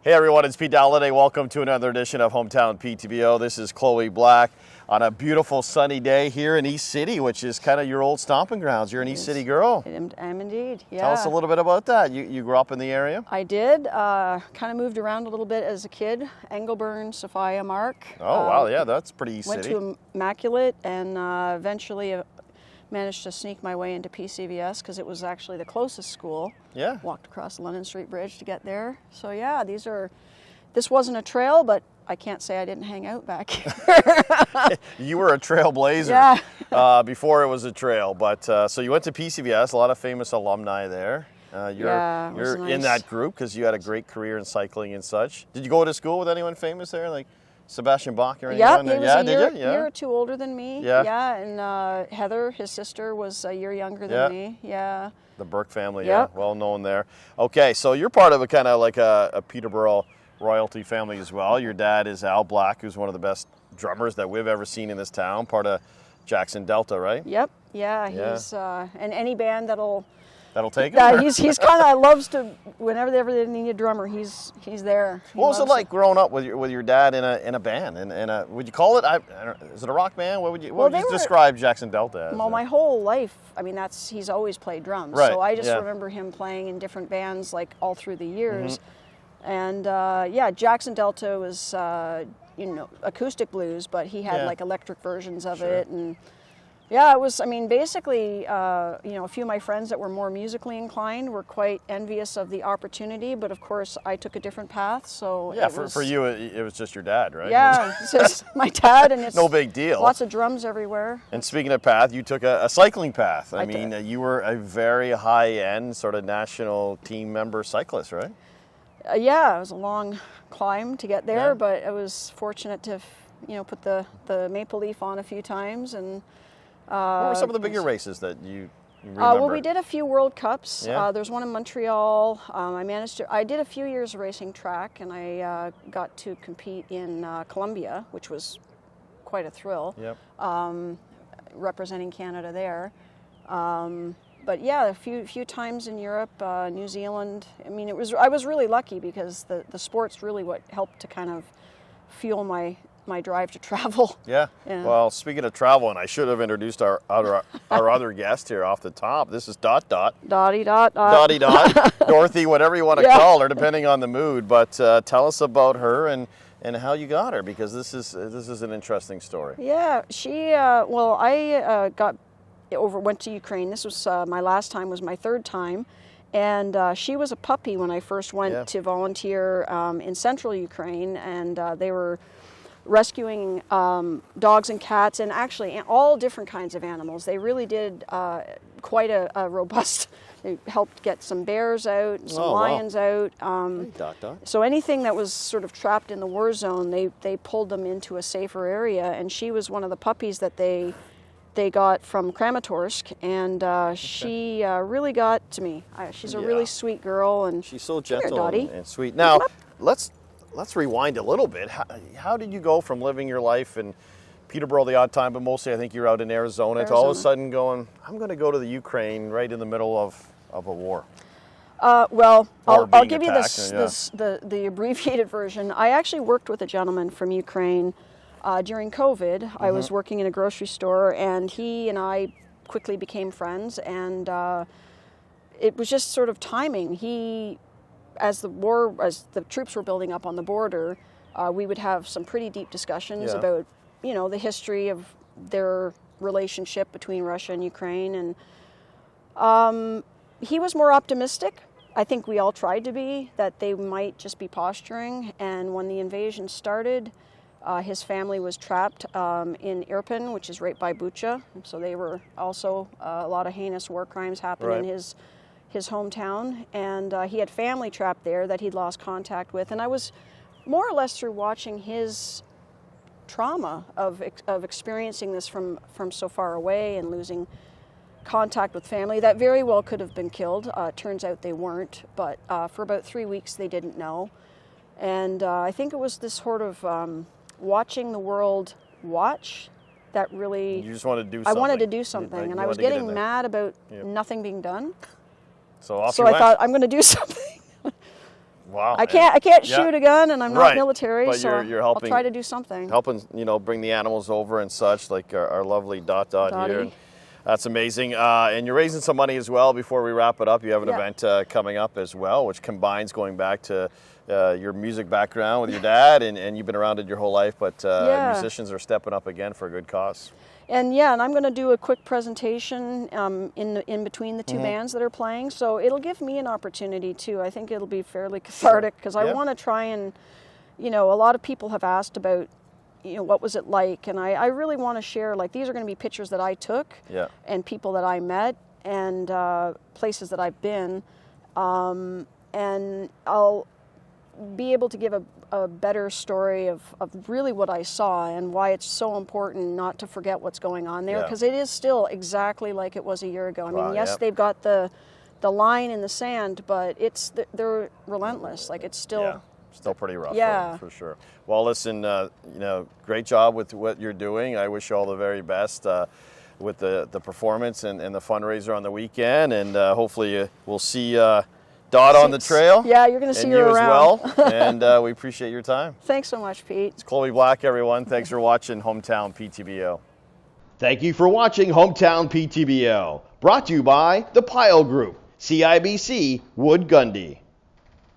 Hey everyone, it's Pete Dalliday. Welcome to another edition of Hometown PTBO. This is Chloe Black on a beautiful sunny day here in East City, which is kind of your old stomping grounds. You're an East City girl. I'm indeed, yeah. Tell us a little bit about that. You grew up in the area? I did. Kind of moved around a little bit as a kid. Engelburn, Sophia, Mark. Oh, wow, yeah, that's pretty East City. Went to Immaculate and eventually managed to sneak my way into PCVS because it was actually the closest school. Yeah. Walked across the London Street Bridge to get there. So yeah, this wasn't a trail, but I can't say I didn't hang out back here. You were a trailblazer before it was a trail. But so you went to PCVS, a lot of famous alumni there. You're nice. In that group because you had a great career in cycling and such. Did you go to school with anyone famous there, like Sebastian Bach or anyone? He was a year or two older than me. Yeah, and Heather, his sister, was a year younger than me. Yeah. The Burke family, well known there. Okay, so you're part of a kind of like a Peterborough royalty family as well. Your dad is Al Black, who's one of the best drummers that we've ever seen in this town, part of Jackson Delta, right? Yep, yeah. He's and any band that'll take him. Yeah, he's kind of loves to whenever they need a drummer, he's there. What was it like growing up with your dad in a band? Would you call it? Is it a rock band? What would you describe Jackson Delta as? Well, my whole life, I mean, he's always played drums. Right. So I just remember him playing in different bands like all through the years. Mm-hmm. And Jackson Delta was acoustic blues, but he had like electric versions of it. And yeah, it was, I mean, basically, a few of my friends that were more musically inclined were quite envious of the opportunity, but of course I took a different path, so for you, it was just your dad, right? Yeah, it's just my dad, and it's no big deal. Lots of drums everywhere. And speaking of path, you took a cycling path. I mean, you were a very high-end sort of national team member cyclist, right? Yeah, it was a long climb to get there, but I was fortunate to, put the maple leaf on a few times. And what were some of the bigger races that you remember? Well, we did a few World Cups. There's one in Montreal. I did a few years of racing track, and I got to compete in Colombia, which was quite a thrill. Yep. Representing Canada there. But yeah, a few times in Europe, New Zealand. I mean, I was really lucky because the sport's really what helped to kind of fuel my drive to travel. Yeah. Well, speaking of travel, and I should have introduced our other guest here off the top. This is Dottie Dot, Dorothy, whatever you want to call her, depending on the mood. But tell us about her and how you got her, because this is an interesting story. Yeah, she. I went to Ukraine. This was my last time. Was my third time. And she was a puppy when I first went to volunteer in central Ukraine, and they were rescuing dogs and cats, and actually all different kinds of animals. They really did quite a robust. They helped get some bears out, some lions out. So anything that was sort of trapped in the war zone, they pulled them into a safer area. And she was one of the puppies that they got from Kramatorsk, and she really got to me. She's a really sweet girl, and she's so gentle and sweet. Now, let's rewind a little bit. How did you go from living your life in Peterborough the odd time, but mostly I think you're out in Arizona, to all of a sudden going, I'm going to go to the Ukraine right in the middle of a war? Well, I'll give you the abbreviated version. I actually worked with a gentleman from Ukraine during COVID. Mm-hmm. I was working in a grocery store, and he and I quickly became friends, and it was just sort of timing. As the troops were building up on the border, we would have some pretty deep discussions about, the history of their relationship between Russia and Ukraine, and he was more optimistic. I think we all tried to be, that they might just be posturing, and when the invasion started, his family was trapped in Irpin, which is right by Bucha, so they were also a lot of heinous war crimes happened in his hometown, and he had family trapped there that he'd lost contact with, and I was more or less through watching his trauma of experiencing this from so far away and losing contact with family that very well could have been killed. Turns out they weren't, but for about 3 weeks they didn't know, and I think it was this sort of watching the world watch that really... You just wanted to do something. I wanted to do something, and I was getting mad about nothing being done. So I thought, I'm going to do something. Wow. I can't shoot a gun, and I'm not military, but so you're helping, I'll try to do something. Helping, bring the animals over and such, like our lovely Dot here. And that's amazing. And you're raising some money as well. Before we wrap it up, you have an event coming up as well, which combines going back to your music background with your dad, and you've been around it your whole life, but musicians are stepping up again for a good cause. And and I'm going to do a quick presentation in between the two bands that are playing, so it'll give me an opportunity too. I think it'll be fairly cathartic because I want to try and, a lot of people have asked about, what was it like, and I really want to share, like, these are going to be pictures that I took and people that I met and places that I've been, and I'll be able to give a better story of really what I saw and why it's so important not to forget what's going on there, because it is still exactly like it was a year ago. I mean, yes, they've got the line in the sand, but they're relentless. Like, it's still pretty rough, for sure. Well, listen, great job with what you're doing. I wish you all the very best with the performance and the fundraiser on the weekend, and hopefully we'll see Dot on the trail. Yeah, you're going to see her around. As well. And we appreciate your time. Thanks so much, Pete. It's Chloe Black, everyone. Thanks for watching Hometown PTBO. Thank you for watching Hometown PTBO. Brought to you by the Pyle Group, CIBC Wood Gundy.